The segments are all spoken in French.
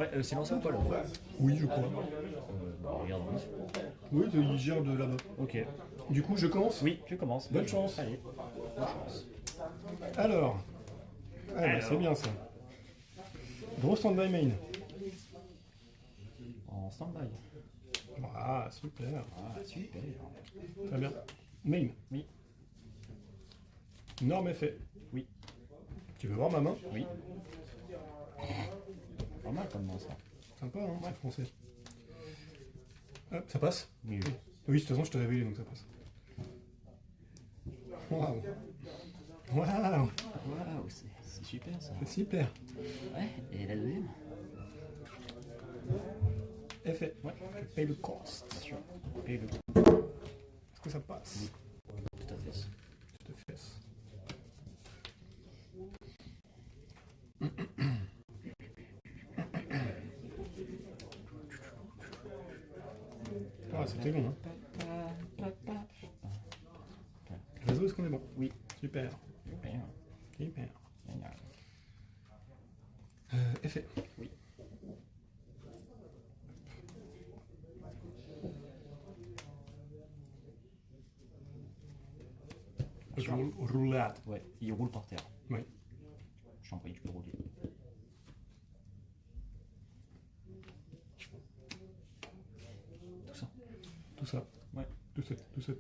Ouais, c'est lancé ou pas là? Oui, je crois. Regarde. Oui, il gère de là-bas. Ok. Du coup, je commence. Oui, tu commences. Bonne chance. Allez. Bonne chance. Alors. Ah, bah, c'est bien ça. Gros stand-by main. En stand-by. Ah, super. Ah, super. Très bien. Main. Oui. Norme effet. Oui. Tu veux voir ma main? Oui. Pas mal comme ça. Sympa, hein, c'est français. Hop, ça passe? Oui. Oui, de toute façon, je t'ai révélé, donc ça passe. Waouh. Waouh. Waouh, c'est super ça. C'est super. Ouais, et la deuxième? Effet. Ouais. Je paye le cost. Bien sûr. Et le Est-ce que ça passe? tout à fait. Tout à fait. Ah, c'était long, hein. Le réseau, est-ce qu'on est bon? Oui. Super. Super. Super. Génial. Effet. Oui. Roulade. Ouais, il roule par terre. Oui. Je t'en prie, tu peux rouler. Tout ça. Tout ça. Ouais. Tout ça. Tout ça.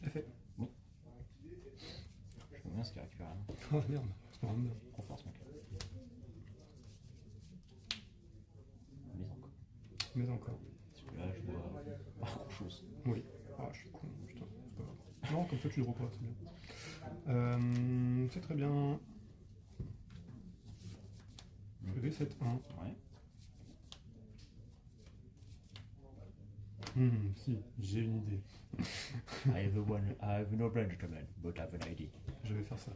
Effet. Oui. Je vois bien ce qu'il récupère là. Oh merde, c'est pas bien. Confiance, mec. Mais encore. Mais encore. Parce que là, je vois pas grand chose. Oui. Ah, je suis con, putain, c'est pas grave. Non, comme ça tu le repas, c'est bien. C'est très bien. Je vais 7 1. Ouais. Si, j'ai une idée. I have no brain, gentlemen, but I have an idea. Je vais faire ça.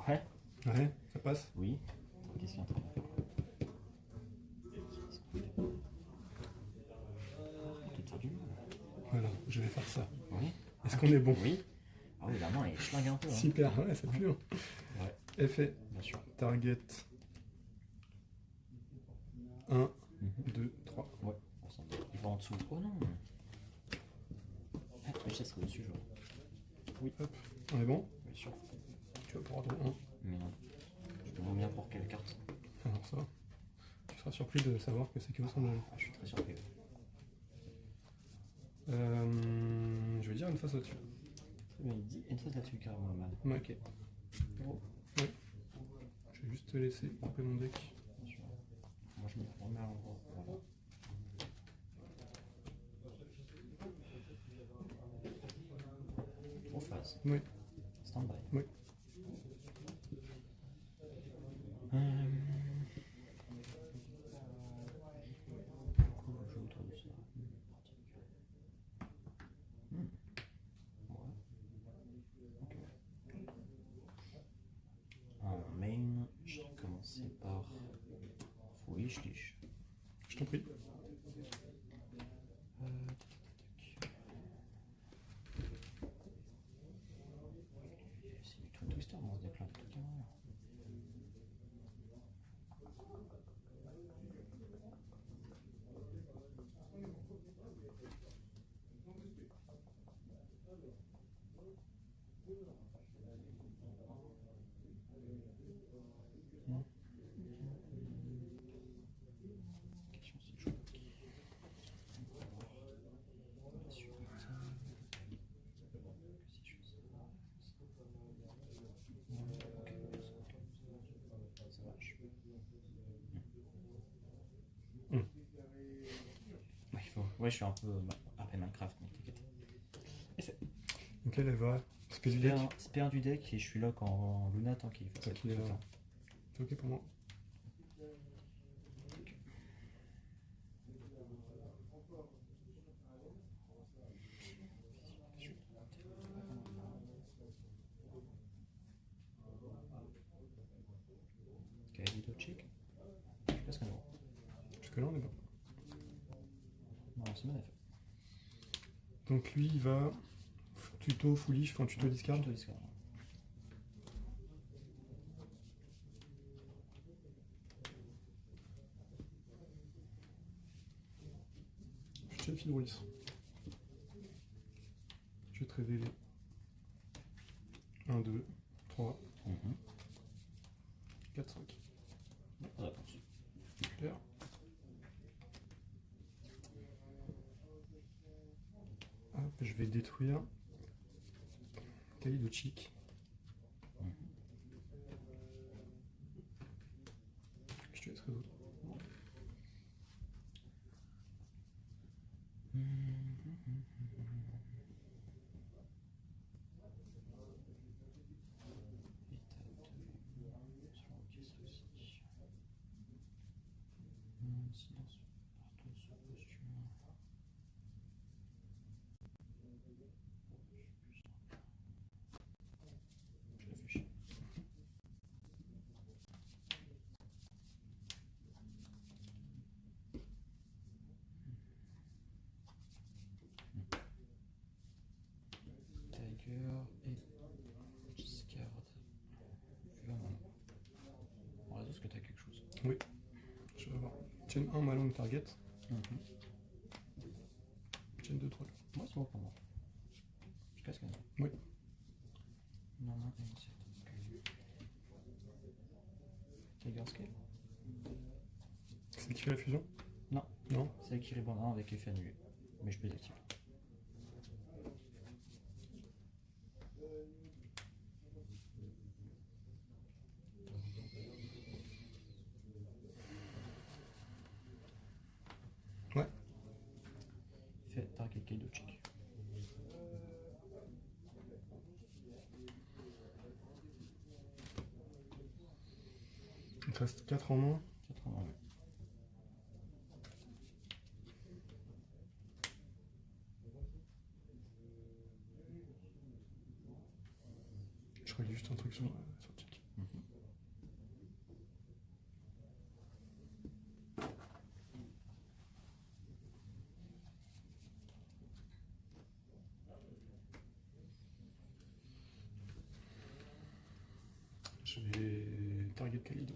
Ouais. Ouais, ça passe? Oui. Qu'est-ce qu'il est en train de faire? Peut-être faire du mal. Voilà, je vais faire ça. Oui. Est-ce qu'on est bon? Oui. Ah oui, la main elle schlingue un peu. Hein. Super, ouais, ça pue. Hein. Ouais, Effet, bien sûr. target 1, 2, 3. Ouais, il va en dessous. Oh non. Ah, mais ça serait au-dessus, genre. Oui, hop, on est bon? Bien sûr. Tu vas pouvoir droit 1. Mais non. Je demande bien pour quelle carte. Alors ça, tu seras surpris de savoir que c'est que au sondage. Ah, je suis très surpris. Je vais dire une face au-dessus. Très bien, il dit une fois là-dessus, carrément mal. Ouais, ok. Oh. Ouais. Je vais juste te laisser couper mon deck. Bien sûr. Moi, je me remets à l'endroit. Voilà. En phase. Oui. Stand-by. Oui. Pourquoi je joue autour de ça? Ouais. Ok. En main, je vais commencer par Foolish. Je t'en prie. C'est du tout twister dans ce deck-là, tout carrément. Question si je joue qui. Sur ça. Si je fais ça. Ok, ça marche. Ouais, il faut. Ouais, je suis un peu après Minecraft, mais t'inquiète. Et c'est. Donc elle va spé du deck. Spare du deck et je suis là quand Luna tant qu'il fait ça. Qui est là. C'est ok pour moi. Ok, vidéo check. Je sais pas ce qu'on a. Jusque là on est bon. Non, c'est bon, fait. Donc lui il va tuto foolish, enfin tuto discard. Je te dis ça. Chaîne Fidroulis. Je vais te révéler 1, 2, 3, 4, 5. Bonne réponse. Super. Hop, je vais détruire Kalidochik. Je te laisse résoudre. Je réfléchis. Tiger et Discard. On résout, est-ce que tu as quelque chose? Oui. Je vais avoir chaîne 1, Malong Target. Chaîne 2, 3. Moi, c'est bon pour moi. Je casse quand même. Oui. Non, non, c'est. Tiger Scale? C'est elle qui fait la fusion? Non. Non. C'est elle qui répondra avec effet annulé. Mais je peux les activer. Ouais. Fait target Kaidochik. Il te reste 4 en main. 4 en main. Je relis juste un truc sur le check. Je vais target Kalido.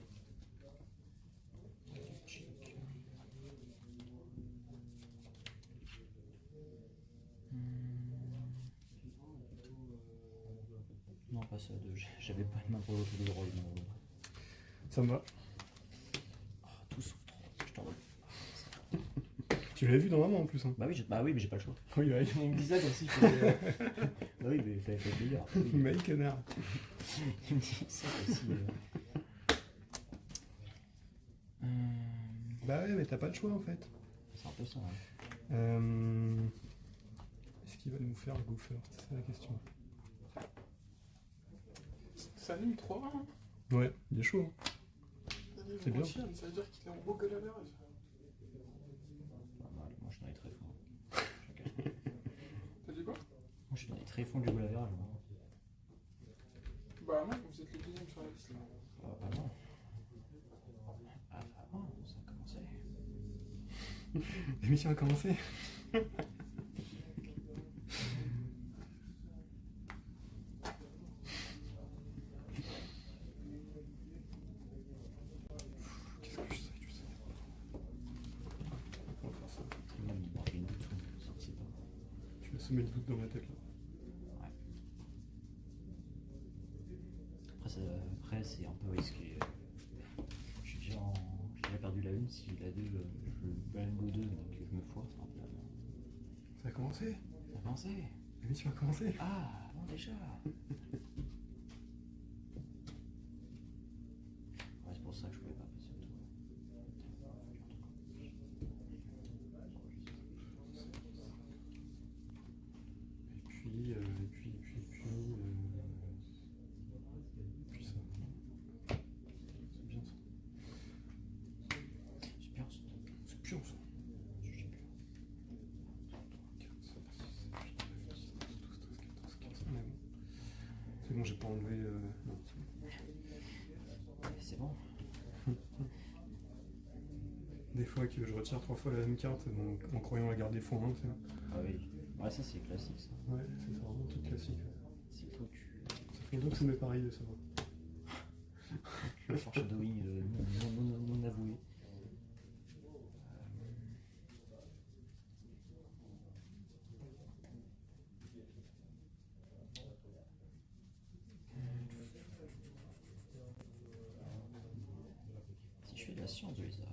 Non, pas ça. J'avais pas de main pour l'autre de rôle. Ça me va. Oh, tout sauf 3. Je t'en remets. Tu l'avais vu dans ma main en plus. Hein. Bah oui, mais j'ai pas le choix. Oui, ouais. Il me dit ça comme si je faisais. Bah oui, mais il fallait le dire. Maï canard. Il me dit ça comme si. Bah ouais, mais t'as pas le choix en fait. C'est un peu ça. Hein. Est-ce qu'il va nous faire le go first? C'est ça la question. Ça anime 3-1. Hein. Ouais, il est chaud. C'est bien. Ça veut dire qu'il est en beau galavérage. Pas mal. Moi, je suis dans les tréfonds. T'as dit quoi? Moi, je suis dans les tréfonds du golavérage. Bah non, vous êtes les deuxièmes sur la liste là. Ah non. Ah non, ça a commencé. L'émission a commencé. Qu'est-ce que je sais, tu sais. On va faire ça. Même il marque une doute, ça ne sait pas. Tu vas semer le doute dans ma tête là. Ouais. Après, c'est un peu risqué. Je suis déjà j'ai déjà perdu la 1, si la 2, je bang au 2, donc je me foire, c'est un peu la merde. Ça a commencé. Ça a commencé. L'émission a commencé. Ah, bon déjà. Ouais, c'est pour ça que je pouvais pas passer au tour. Puis ça. C'est bien ça. C'est bien ça. C'est bien ça. C'est bon, j'ai pas enlevé. Non, c'est bon. C'est bon. Des fois que je retire 3 fois la même carte en croyant la garder x1, tu sais. Ah oui. Ouais, ça c'est classique ça. Ouais, c'est ça, vraiment tout classique. C'est le truc. Ça fait longtemps que ça m'est pas arrivé, ça va. Le foreshadowing non avoué. la science de lézard.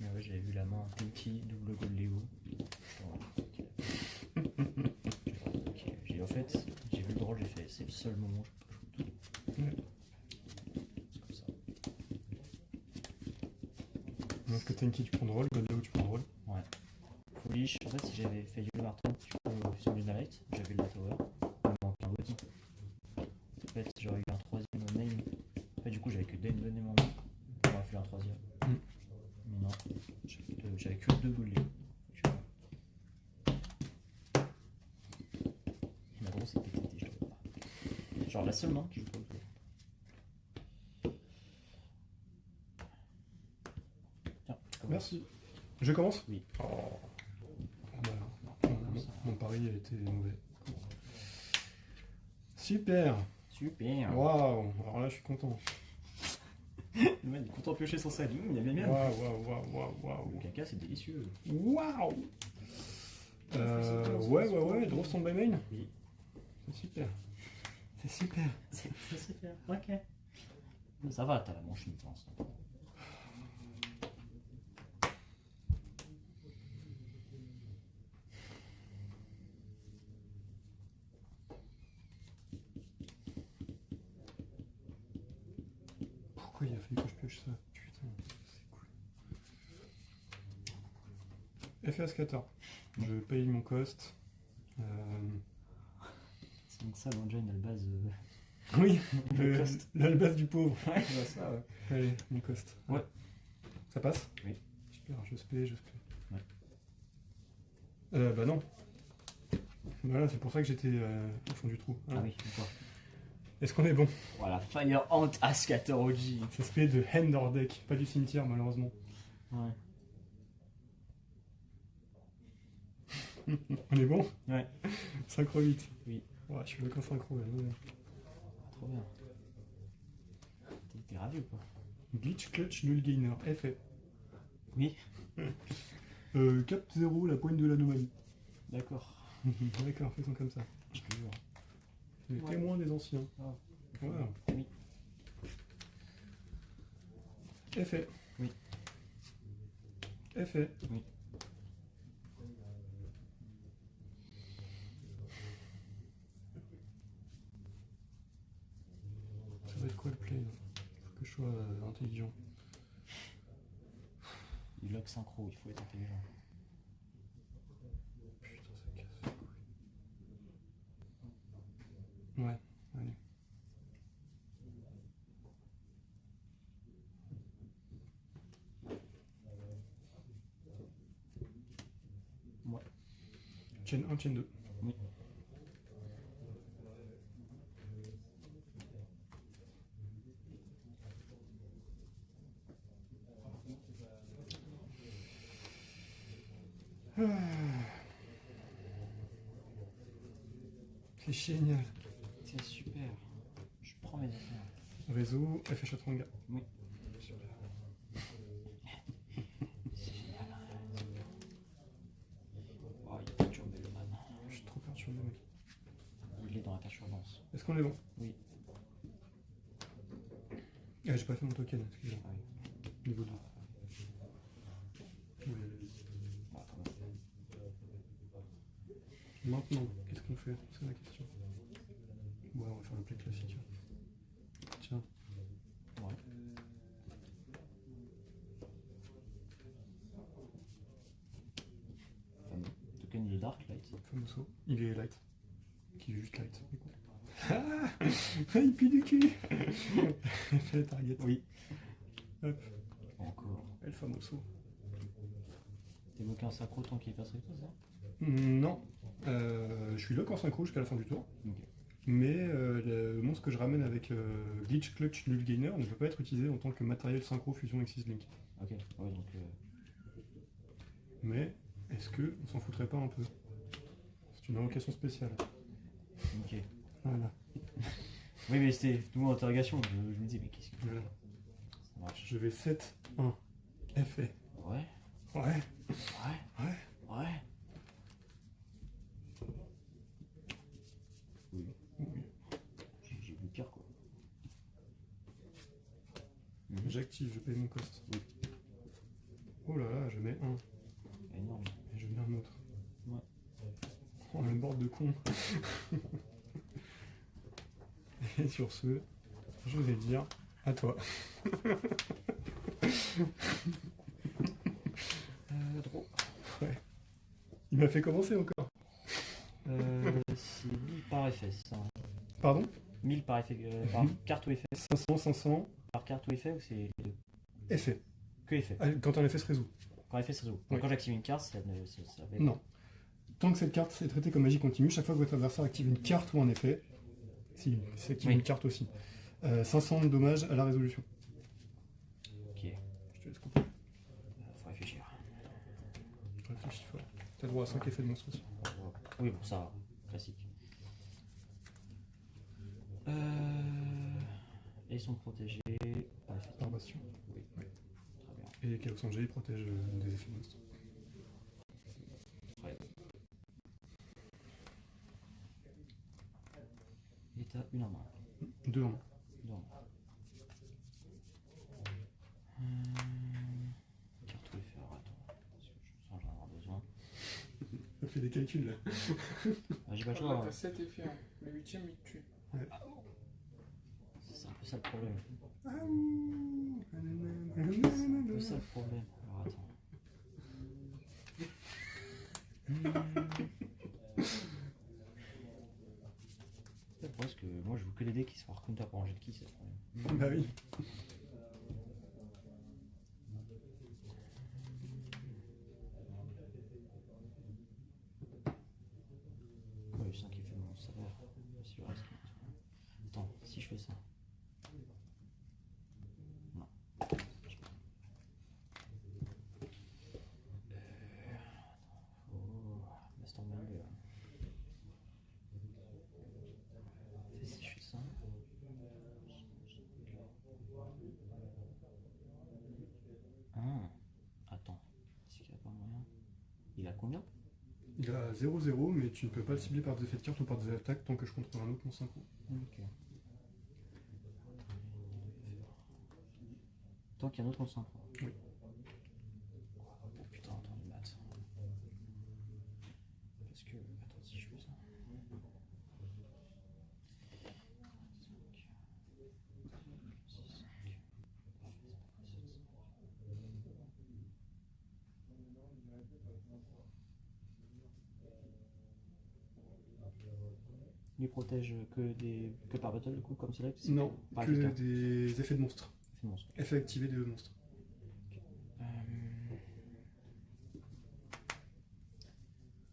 Mais ouais, j'avais vu la main Pinky, double gold Léo. En fait, j'ai vu le draw, j'ai fait, c'est le seul moment où je peux jouer tout. Ouais. C'est comme ça. Est-ce que Tenki tu prends de rôle, Godlow tu prends de rôle? Ouais. Foolish, en fait, si j'avais fait Yule Martin, tu peux fusion du Night, j'avais le Tower, il me manque un body. En fait, j'aurais eu un troisième main. En fait, du coup, j'avais que Dane donner mon main. J'aurais fait un troisième. Mais non, j'avais que deux gold Léo. Ma grosse était pétée, je l'avais pas. Genre la seule main qui joue pas au tour. Tiens, tu commences. Merci. Je commence? Oui. Oh. Voilà. Mon pari a été mauvais. Super. Super. Waouh. Alors là, je suis content. Le mec est content de piocher sur sa ligne, il a bien bien. Waouh. Le caca, c'est délicieux. Waouh. Ouais. Draw stand by main. Oui. C'est super. C'est super. C'est super. Ok. Ça va, t'as la manche une pense. Pourquoi il a fallu que je pioche ça? Putain, c'est cool. FS 14. Je paye mon cost. C'est donc ça, l'engine, elle base. Oui, Le cost. la base du pauvre. Ouais, je vois ça, ouais. Allez, mon cost. Ouais. Ça passe? Oui. Super, je spé. Ouais. Bah non. Voilà, c'est pour ça que j'étais au fond du trou. Hein. Ah oui, d'accord. Est-ce qu'on est bon? Voilà, Fire Ant Ascator OG. C'est spé de hand or deck, pas du cimetière malheureusement. Ouais. On est bon? Ouais. Synchro 8. Oui. Ouais, je suis le qu'en synchro. Ouais. Trop bien. T'es ravi ou pas? Glitch, clutch, null gainer. Effet. Oui. Cap 0, la pointe de l'anomalie. D'accord. D'accord, faisons comme ça. Je te jure. Les Ouais. témoins des anciens. Ah. Voilà. Oui. Effet. Oui. Effet. Oui. Ça va être quoi le play là? Faut que je sois intelligent. Il lock synchro, il faut être intelligent. Putain, ça casse les couilles. Ouais, allez. Ouais. Chain 1, chain 2. Oui. C'est génial. C'est super. Je prends mes affaires. Réseau, FH Chatranga. Oui. Super. C'est génial. Oh, il est perturbé le man. Je suis trop perturbé, mec. Il est dans la perturbance. Est-ce qu'on est bon? Oui. Ah, j'ai pas fait mon token, excusez-moi. Ah oui. Niveau 2. Oui. Ah, quand même. Maintenant, qu'est-ce qu'on fait? C'est la question. Ouais, on va faire le play classique. Tiens. Ouais. Fameux. Token, il est dark, light. Famoso. Il est light. Qui est juste light, du coup. Ah, il pue du cul. Fais target. Oui. Hop. Encore. El Famoso. T'évoques un synchro tant qu'il fasse avec toi, ça? Non. Je suis lock en synchro jusqu'à la fin du tour. Ok. Mais le monstre que je ramène avec Glitch, Clutch, Null Gainer ne peut pas être utilisé en tant que matériel synchro fusion Exis Link. Ok, ouais, donc. Mais est-ce que on s'en foutrait pas un peu? C'est une invocation spéciale. Ok. Voilà. Oui, mais c'était tout mon interrogation. Je me disais, mais qu'est-ce que Voilà. ça marche? Je vais 7, 1. Effet. Ouais, Ouais. ouais, Ouais. ouais. Oui, Oui. j'ai vu pire quoi. J'active, je paye mon cost. Oui. Oh là là, je mets 1. Énorme. Et je mets un autre. Ouais. Oh, le bord de con. Et sur ce, je vais dire à toi. Trop. Ouais. Il m'a fait commencer encore. C'est 1000 par effet, c'est ça. Pardon? 1000 par effet, par carte ou effet? 500, 500, Par carte ou effet ou c'est les deux? effet. Que effet. Ah, quand un effet se résout. Quand effet se résout. Oui. Quand j'active une carte, ça ne. Ça va- Non. Tant que cette carte est traitée comme magie continue, chaque fois que votre adversaire active une carte ou un effet, si c'est active Oui. une carte aussi, 500 de dommages à la résolution. Ok. Je te laisse couper. Faut réfléchir. Réfléchis fort. T'as droit à 5 effets de monstre aussi. Oui, bon, ça va. Classique. Et ils sont protégés par effet. Par bastion. Oui. Oui. Très bien. Et Chaos Angel protège des effets de monstre. Très bien. Et t'as une en main. 2 en main. Deux en main. Carte ou effet, alors attends. Parce que je sens que j'en avoir besoin. Ça fait des calculs là. J'ai pas le Là, choix. t'as 7 effets. Hein. Le 8ème, il te tue. C'est un peu ça le problème. Ah, C'est un peu ça le problème. Alors attends. Le problème, c'est que moi je joue que des dés qui sont hors counter pour un jet de ki, c'est le problème. Bah oui. Ouais, 5 effets de mon salaire. Si le reste. Attends, si je fais ça. Non. Oh, laisse tomber un peu, là. Et si je fais ça. Ah, attends. Est-ce qu'il n'y a pas moyen? Il a combien? Il a 0-0, mais tu ne peux pas le cibler par des effets de carte ou par des attaques tant que je contrôle un autre mon synchro. Ok. Tant qu'il y a un autre ensemble. Oui. Oh putain, attends, les maths. Parce que. Attends, si je fais ça. Il protège que par battle du coup comme select? Non, Par que effet de des effets de monstres. C'est monstre. Effets activés de monstres.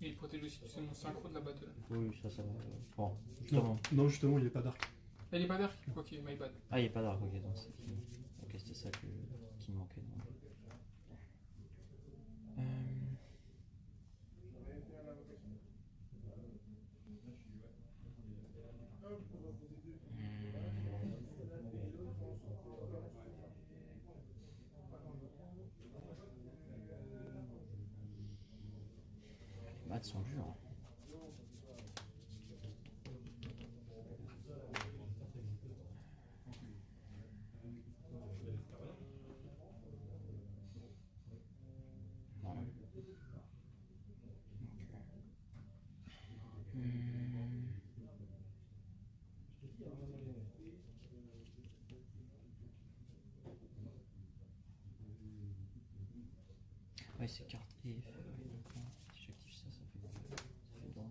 Et il protège aussi mon synchro de la battle. Oui, ça va. Bon, Non, justement. non, justement, il n'y a pas d'arc. Elle est pas dark? Ok, my bad. Ah, il n'y a pas d'arc, ok, donc c'est fini. Ok, c'était ça qui me manquait. Donc. Les maths sont durs. Ouais, c'est carte et effet, ouais, d'accord. Si j'active ça, ça fait drôle.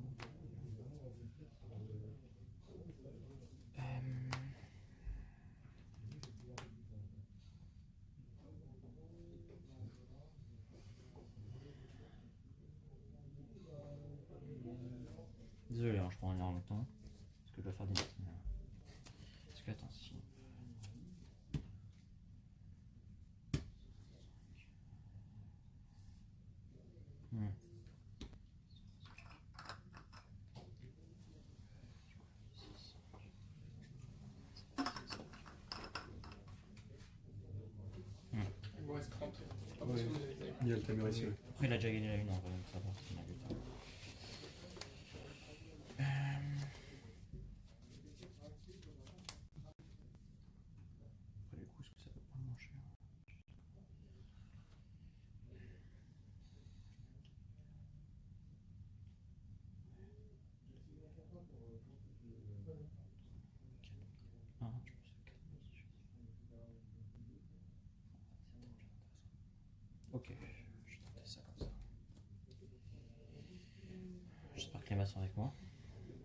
Désolé, hein, je prends un air en même temps. Parce que je dois faire des maths. Parce que attends, si. Il y a le timer ici, ouais. Après, il a déjà gagné la une en vrai, donc ça va, c'est bien but. Après, du coup, est-ce que ça peut pas moins cher? Ah, je pense que 4. Ok, je vais tenter ça comme ça. J'espère que les maths sont avec moi.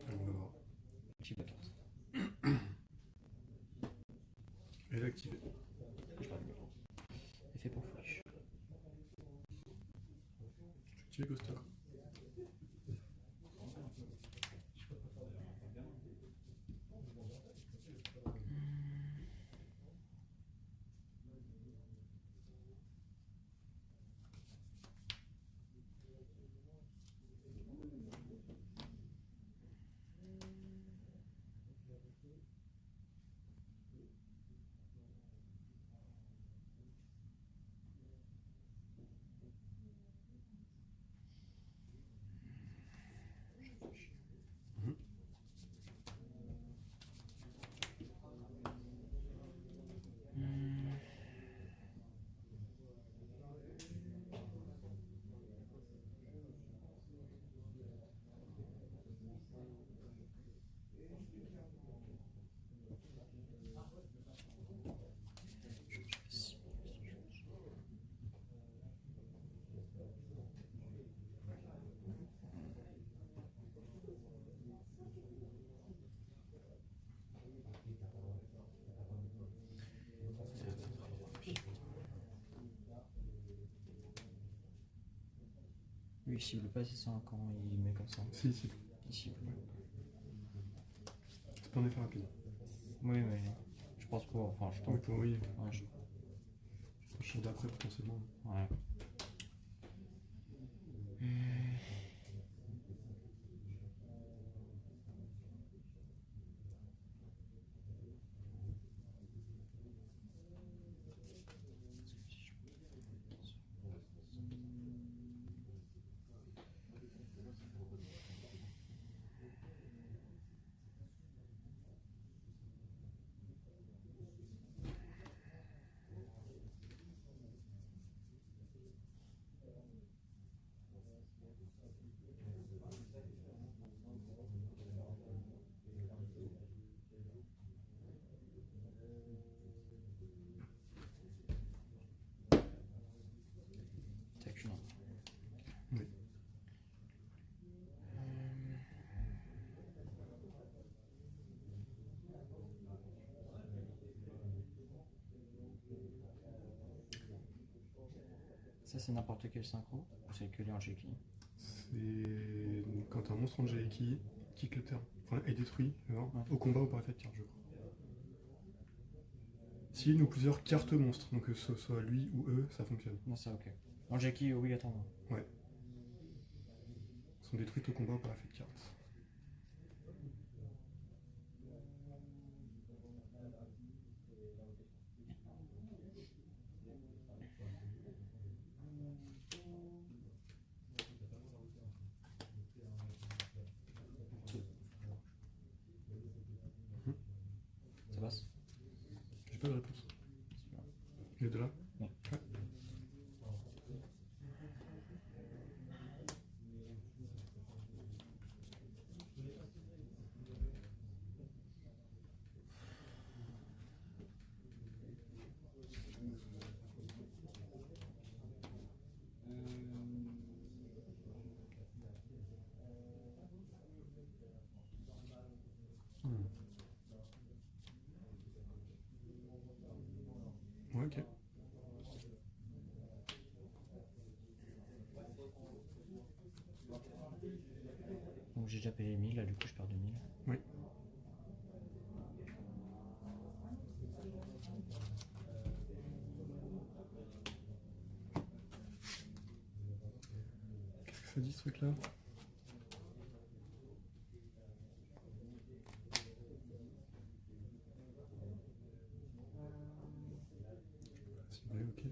On va voir. Petit pas 4. Elle est activée. Je parle mieux. Effet pour flash. Tu es Ghoster. Lui, il cible pas ses 5 quand il met comme ça. Si, si. Il cible. C'est pas un effet rapide. Oui, mais je pense pas. Enfin, je Oui, tente. oui. Ouais, Je tour d'après potentiellement. ouais. T'as qu'une. Oui. Ça, c'est n'importe quel synchro ou c'est que les en Jeki? C'est quand un monstre en Jaeki quitte le terrain. Enfin, est détruit alors, Ouais. au combat ou par effet de carte, je crois. Si une ou plusieurs cartes monstres, donc que ce soit lui ou eux, ça fonctionne. Non, ça, ok. En Jeki, obligatoirement. Ouais. Sont détruites au combat ou par effet de carte. Ça passe? J'ai pas de réponse. Super. Les deux là? Ouais. Ouais. Ouais, ok. Donc j'ai déjà payé 1000, là du coup je perds 2000. Oui. Qu'est-ce que ça dit ce truc là? Ciblé, ok.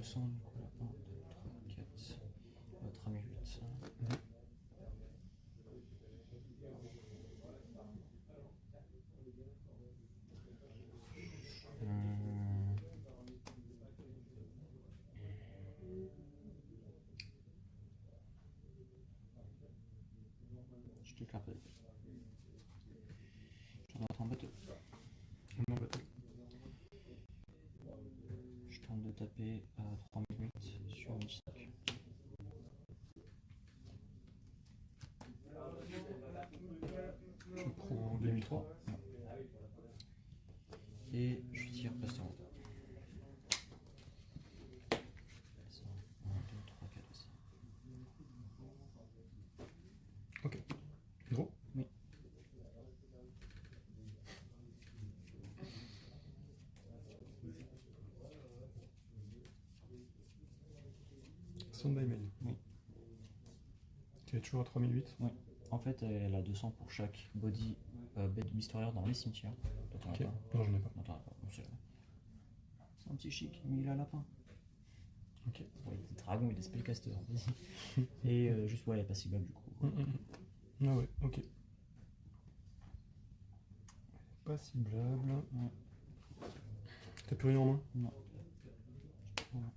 200, du coup, là. 1, 2, 3, 4. Votre ami 8. Je te carte. Je t'en mettre en bateau. On est en bateau. Je tente de taper à 3008 sur 1005. Je prends 2003. Et je tire pasteur en 1, 2, 3, 4, 5. Ok. Gros. Oui. Stand by main. Oui. Tu es toujours à 3008. Oui. En fait, elle a 200 pour chaque body bed destroyer dans les cimetières. Toi, t'en as Ok. pas. Non, j'en ai pas. Non, t'en as pas. C'est un petit chic, mais il a lapin. Ok. Ouais, il est dragon, il est spellcaster. Vas-y. Et juste, ouais, elle est passible du coup. Ah ouais, ok. Pas ciblable. Ouais. T'as plus rien en main? Non. Voilà.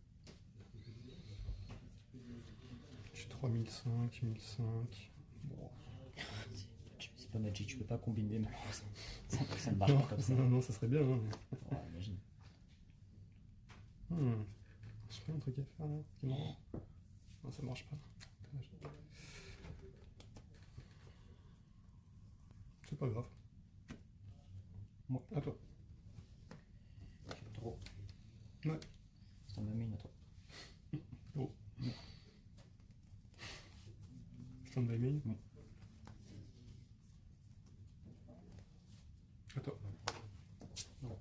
J'ai 3005, 1005. Bon. C'est pas Magic, tu peux pas combiner malheureusement. Ça ne marche pas comme ça. Non, ça serait bien. Hein. Ouais, imagine. Je sais pas un truc à faire là. C'est marrant. Non, ça marche pas. C'est pas grave. Moi. À toi. J'ai trop. Ouais. C'est un mamie à toi. Oh. Stand by main. Oui. À toi. Non.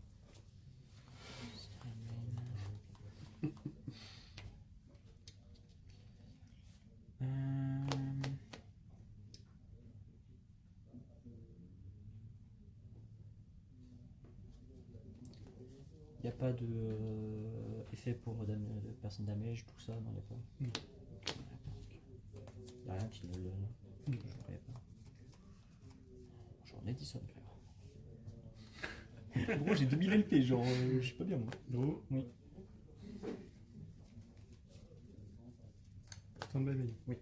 Il n'y a pas de effet pour personne damage, tout ça, non, il n'y a pas. Non. Il n'y a rien qui ne le. Je ne connais pas. J'en ai 10 frère. Gros, j'ai 2000 LP, genre, je suis pas bien moi. Gros. Oui. Stand by main. Oui.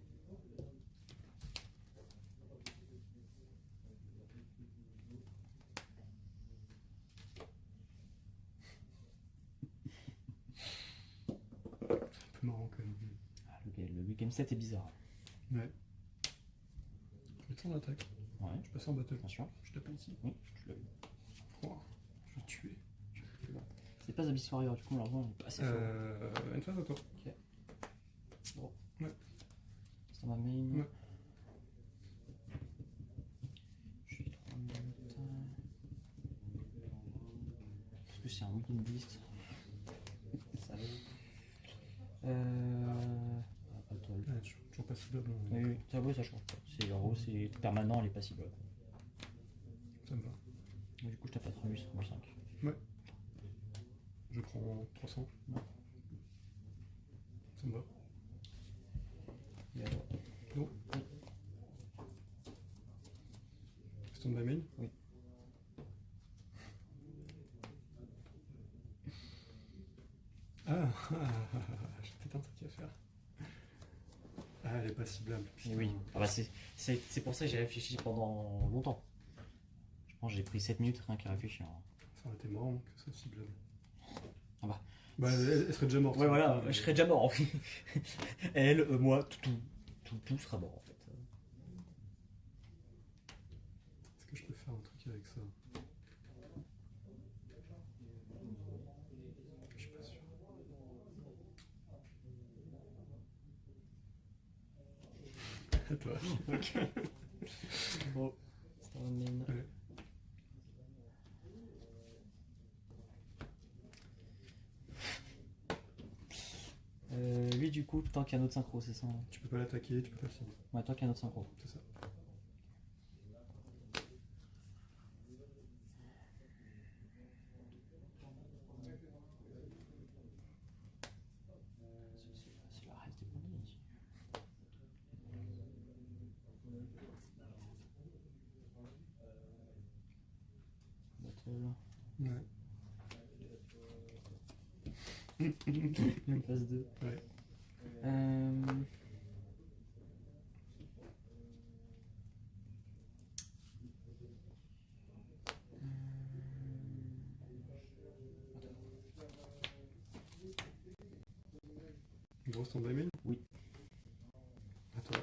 C'est un peu marrant quand même. Ah, le game set est bizarre. Ouais. Je vais te en attaque. Ouais, Je passe en battle. attention. Je tape ici. Oui, je l'ai vu. Oh, je vais te tuer. C'est pas Abyss Warrior, du coup, malheureusement, il est pas assez fort. Une phase à toi. Ok. Bon. Ouais. C'est ma main. Ouais. Je suis 3 minutes. Parce que c'est un weekend beast. Salut. Battle. Ouais, toujours pas ciblable. Oui, oui, ça, ouais, ça change pas. C'est, en gros, c'est permanent, elle est passible. Ça me va. Et du coup, je tape à 38, 35. Ouais. Je prends 300. Ouais. Ça me va. Et alors, Go. Stand by main. oui. J'ai peut-être un truc à faire. Ah, elle est pas ciblable. Et oui. Ah bah, c'est pour ça que j'ai réfléchi pendant longtemps. Je pense que j'ai pris 7 minutes rien qu'à réfléchir. Ça aurait été marrant que ça soit ciblable. Ah bah. Bah, elle serait déjà morte. Ouais, voilà, je serais déjà mort en fait. Elle, moi, tout sera mort en fait. Est-ce que je peux faire un truc avec ça? Je suis pas sûr. À toi. Ok. Bon, c'est un mine. Ouais. Lui, du coup, tant qu'il y a un autre synchro, c'est ça hein. Tu peux pas l'attaquer, tu peux pas le signer. Ouais, tant qu'il y a un autre synchro. C'est ça. battle. Ouais. Même phase 2. Ouais. Gros stand-by main? Oui. À toi.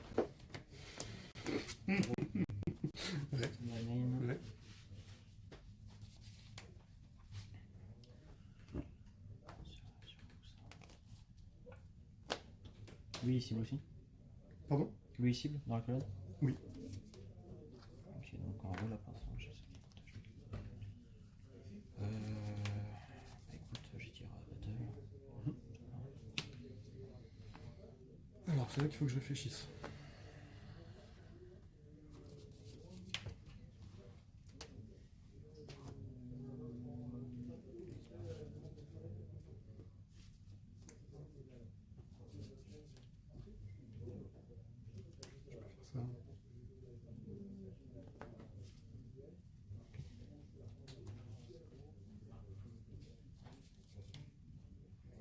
Ouais. My main. Ouais. Lui, il cible aussi. Pardon? Lui, il cible dans la colonne. Oui. Ok, donc en gros, là, pour l'instant, je sais. Bah écoute, je tire battle. Alors, c'est là qu'il faut que je réfléchisse. Je peux faire ça.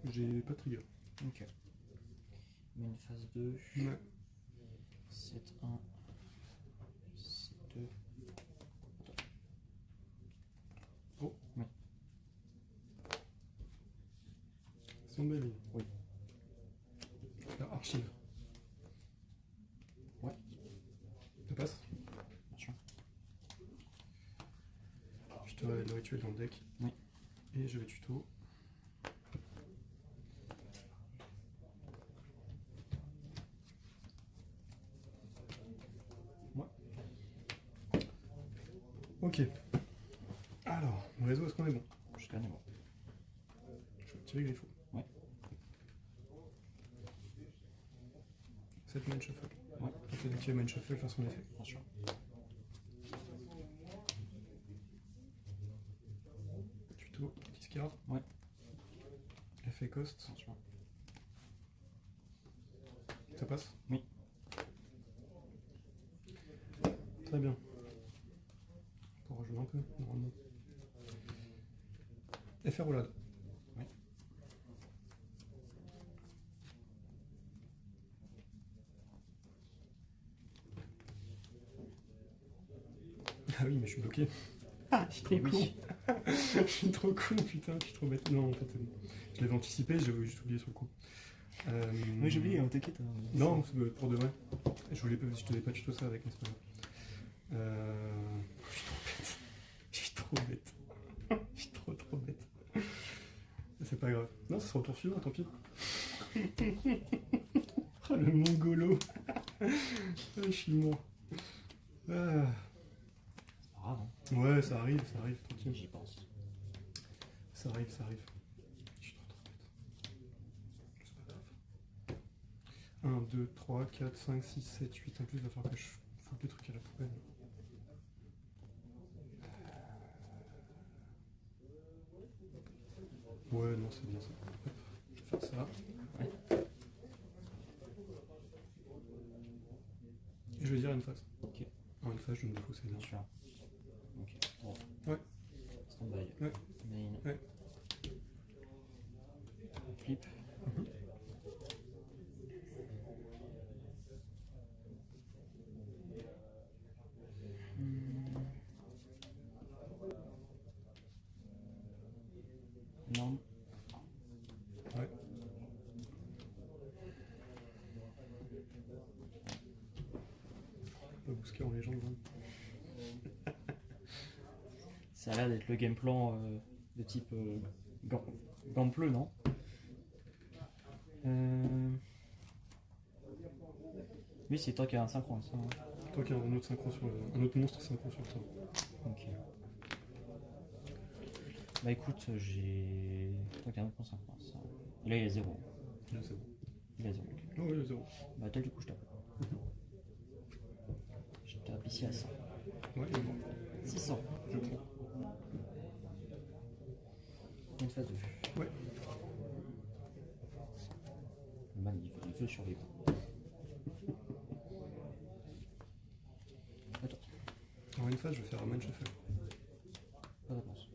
J'ai pas de trigger. Ok. Mais une phase 2. Ouais. 7-1. 7-2. Oh. Oui. Stand-by main. Oui. Faire archive. Ouais. Ça passe? Bien sûr. Je te révèle le rituel dans le deck. Oui. Et je vais tuto. Ok. Alors, le réseau, est-ce qu'on est bon? Jusqu'à bon. Je vais tirer Griffo. Ouais. 7 main shuffle. Ouais. Tu fais d'activer main shuffle, faire son effet. Bien sûr. Tuto, discard. Ouais. Effet cost. Bien sûr. Ça passe? Oui. Très bien. On peut rejouer un peu, normalement. Effet roulade. Oui. Ah oui, mais je suis bloqué. Ah, je suis trop Oui. con. Je suis trop con, putain, je suis trop bête. Non, en fait, je l'avais anticipé, j'avais juste oublié sur le coup. Oui, j'ai oublié, t'inquiète. Non, c'est pour de vrai. Je te l'ai pas tuto ça avec, mais c'est pas grave. Je suis trop bête. Je suis trop bête. C'est pas grave. Non, ça sera au tour suivant, tant pis. Oh, le mongolo. Ah, je suis mort. Ah. C'est pas grave, hein. Ouais, ça arrive, tranquille. J'y pense. Ça arrive. Je suis trop bête. C'est pas grave. 1, 2, 3, 4, 5, 6, 7, 8. En plus, il va falloir que je foute des trucs à la poubelle. Ouais, non, c'est bien ça. Hop, je vais faire ça. Ouais. Et je vais dire une phase. Ok. En une phase, je me défausser Bien là. sûr. Ok. Bon. Ouais. Stand-by. Ouais. Main. Ouais. Flip. Non. Ouais. Pas bousquer en légende. Hein. Ça a l'air d'être le game plan de type Gampleux, non? Oui, c'est toi qui as un synchro, ça. Hein. Toi qui as un autre synchro sur un autre monstre synchro sur le sol. Ok. Bah écoute, j'ai. Toi qui as un autre synchro, ça. Et là, il y a 0. Là, c'est bon. Il y a 0. Oh, ouais, 0. Bah, toi, du coup, je tape. Je tape ici à 100. Ouais, et bon. 600. Je prends. Une phase 2. Ouais. Le man, il veut survivre. Attends, En une phase, je vais faire un man shuffle. pas de réponse.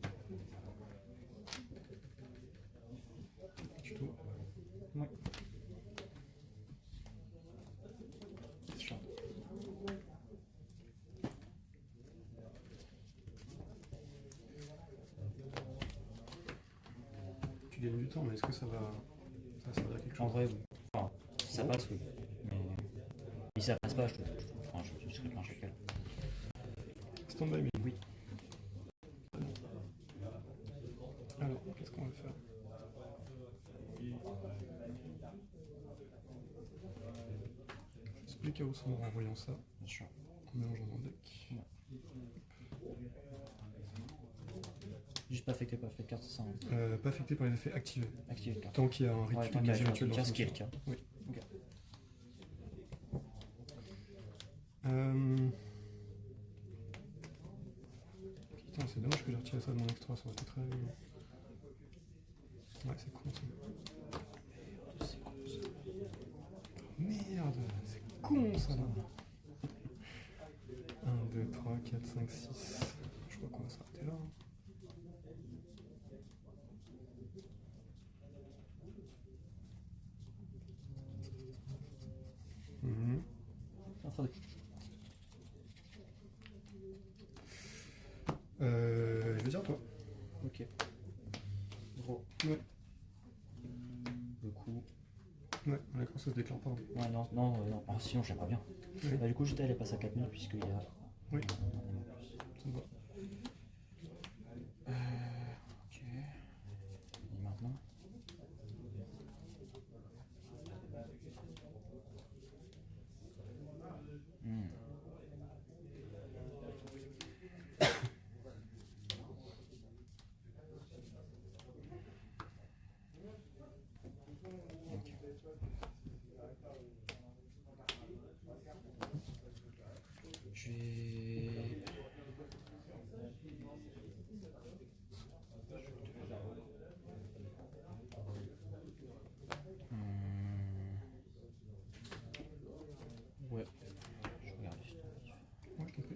tu gagnes du temps, mais est-ce que ça va servir à quelque chose? En vrai, oui. Enfin, si ça passe, oui. Mais si ça passe pas, je script un chacal. Stand by me. Oui. Alors, qu'est-ce qu'on va faire? Je explique chaos en renvoyant ça, Bien sûr. en mélangeant dans le deck. Ouais. Juste pas affecté par effet de carte, c'est ça. Hein. Pas affecté par les effets activés. Activer le carte. Tant qu'il y a un Ouais, rituel, tant une qu'il y a magie un rituelle dans rituel, son ce qui est le cimetière. cas. Oui. Ok. Putain, c'est dommage que j'ai retiré ça de mon extra, ça aurait été très... Ouais, c'est con ça. Merde, c'est con ça là. 1, 2, 3, 4, 5, 6. Je crois qu'on va s'arrêter là. Mhm. Attendez. Je vais dire toi. Ok. Gros. Ouais. Le coup. Ouais, d'accord, ça se déclare pas. Ouais, non, non, non. Ah, sinon, j'aimerais bien. Oui. Bah, du coup, j'étais allé passer à 4000 puisqu'il y a. Oui. un élément plus. Ça me va. Ok. Et maintenant. Hmm. Ok. Je vais. Ouais. Je regarde juste. Ouais, je t'en prie.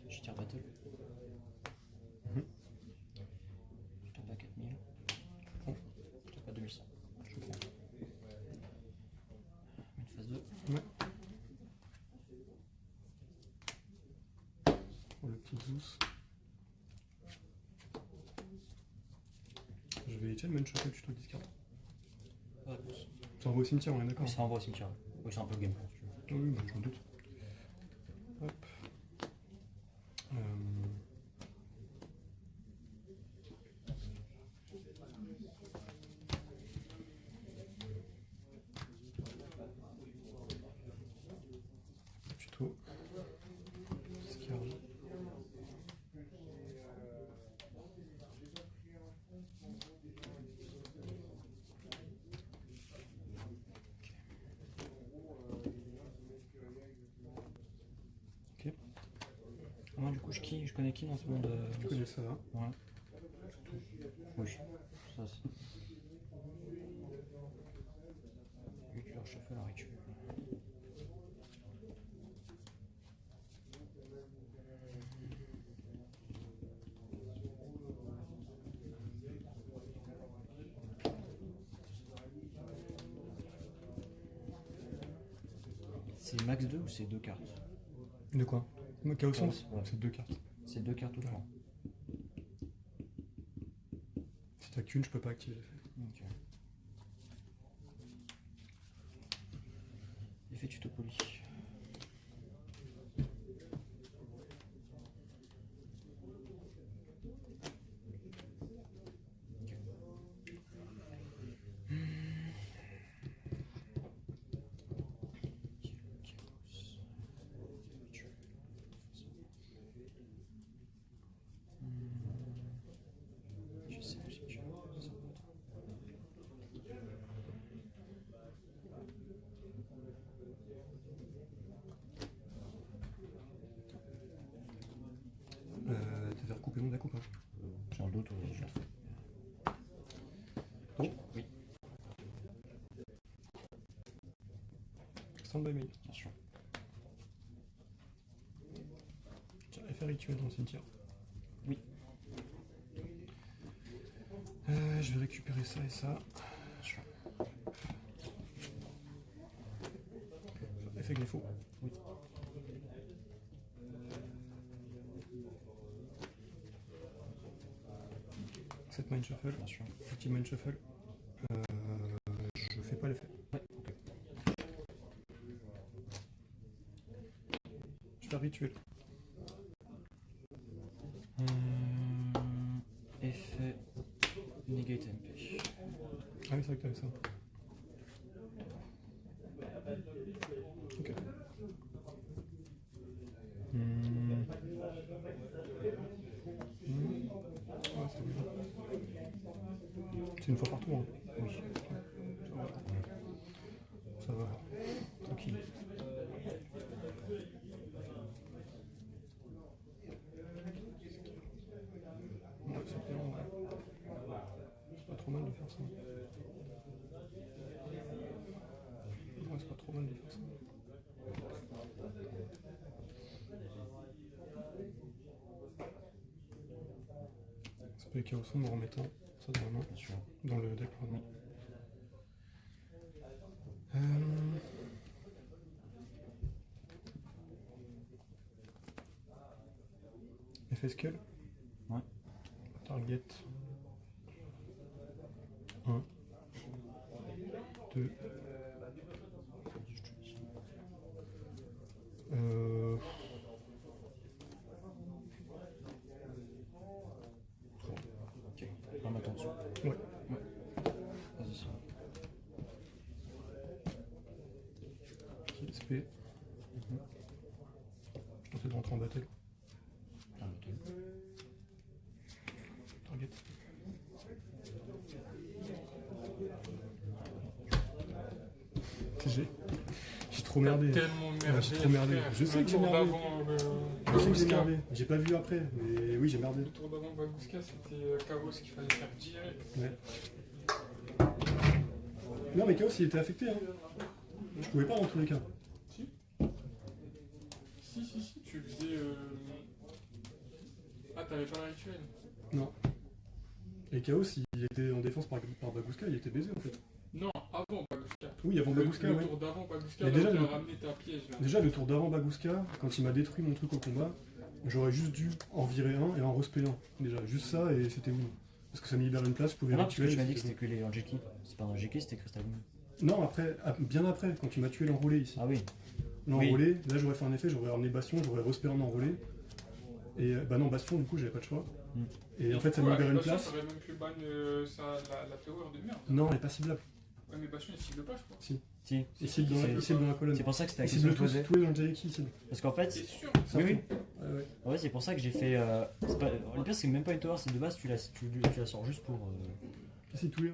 Je tire battle. Mhm. Je tape à 4000. prends. Je tape à 2100. Je prends. Une phase 2. Ouais. Oh, le petit Zeus. Je vais Chainman Shot, tu te discardes. Pas de réponse. Ça envoie au cimetière, on est d'accord? Oui, ça envoie au cimetière. Oui, c'est un peu le game plan, si tu veux. Ah oui, bah, je m'en doute. Hop. Tuto. Discard. Ok. Moi, du coup, je connais qui dans ce monde Tu connais ça là? Ouais. Oui. Ça, c'est. Vu que leur chef la récupère. C'est max 2 ou c'est 2 cartes? De quoi? Chaos Sens, Ouais. c'est 2 cartes. C'est 2 cartes tout le temps. Si t'as qu'une, je peux pas activer l'effet. Ok. Effet tuto poli. Je sais pas si tu veux. T'as fait recouper mon deck ou pas? J'ai un doute, je le fais. Oh. Oui, Stand by me. bien sûr. Tiens, effet rituel dans le cimetière. Oui. Je vais récupérer ça et ça. Bien sûr. Effet Glypho. Oui. Mind Shuffle. Bien sûr. Petit Mind Shuffle. Je fais pas l'effet. Ouais, ok. Je fais un rituel. Effet Negate MP. Ah oui, c'est vrai que t'avais ça. Ok. Ouais, c'est bien. C'est une fois par tour. Hein. Oui. Ça va. Tranquille. Ouais, c'est bien, ouais. C'est pas trop mal de faire ça. Ouais, c'est pas trop mal de faire ça. Ça peut chaos sombre en remettant ça dans la main, Bien sûr. dans le deck. Pardon. Effet Skull. Ouais. Target. 1. 2. Ok. On attend dessus. Ouais. Vas-y, ça. SP. Je tentais de rentrer en battle. Ah, ok. Target. J'ai trop merdé. Tellement merdé. Ouais, j'ai trop merdé. frère. Je sais Le que j'ai tour merdé. d'avant, Je sais que j'ai Baguska. merdé. J'ai pas vu après, mais oui, j'ai merdé. Le tour d'avant Baguska, c'était Chaos qu'il fallait faire direct. Ouais. Non, mais Chaos il était affecté. Hein. Je pouvais pas dans tous les cas. Si, tu faisais. Ah, t'avais pas le rituel. Non. Et Chaos il était en défense par Baguska, il était baisé en fait. Non, avant Baguska. Oui, avant Baguska, Le ouais. tour d'avant Baguska, Mais là, déjà, où t'as le- ramené ta piège là. Déjà, le tour d'avant Baguska, quand il m'a détruit mon truc au combat, j'aurais juste dû en virer un et en respect un. Déjà, juste ça et c'était win. Parce que ça me libère une place, je pouvais Non, parce que rituel. tu m'as dit que c'était c'était que les Angeki. C'est pas un Angeki, c'était Crystal Moon. bon. Non, après, bien après, quand tu m'as tué l'enrôlé ici. Ah oui. L'enrôlé, là j'aurais fait un effet, j'aurais ramené Bastion, j'aurais respect en enrôlé. Et bah non, Bastion, du coup, j'avais pas de choix. Mm. Et en fait, ça me Ouais, libère avec une Bastion, place. t'aurais même pu ban la power de merde. Non, elle est pas ciblable. Ouais, mais Bastion il cible pas, je crois. Si. Il cible dans la colonne. C'est pour ça que c'était la Il question cible que je posais. tous les Angelic ici. Parce qu'en fait, T'es sûr? oui, oui. Ouais, ouais. En fait, c'est pour ça que j'ai fait. Le pire, c'est même pas une tower, c'est de base, tu la sors juste pour. Ici, tous les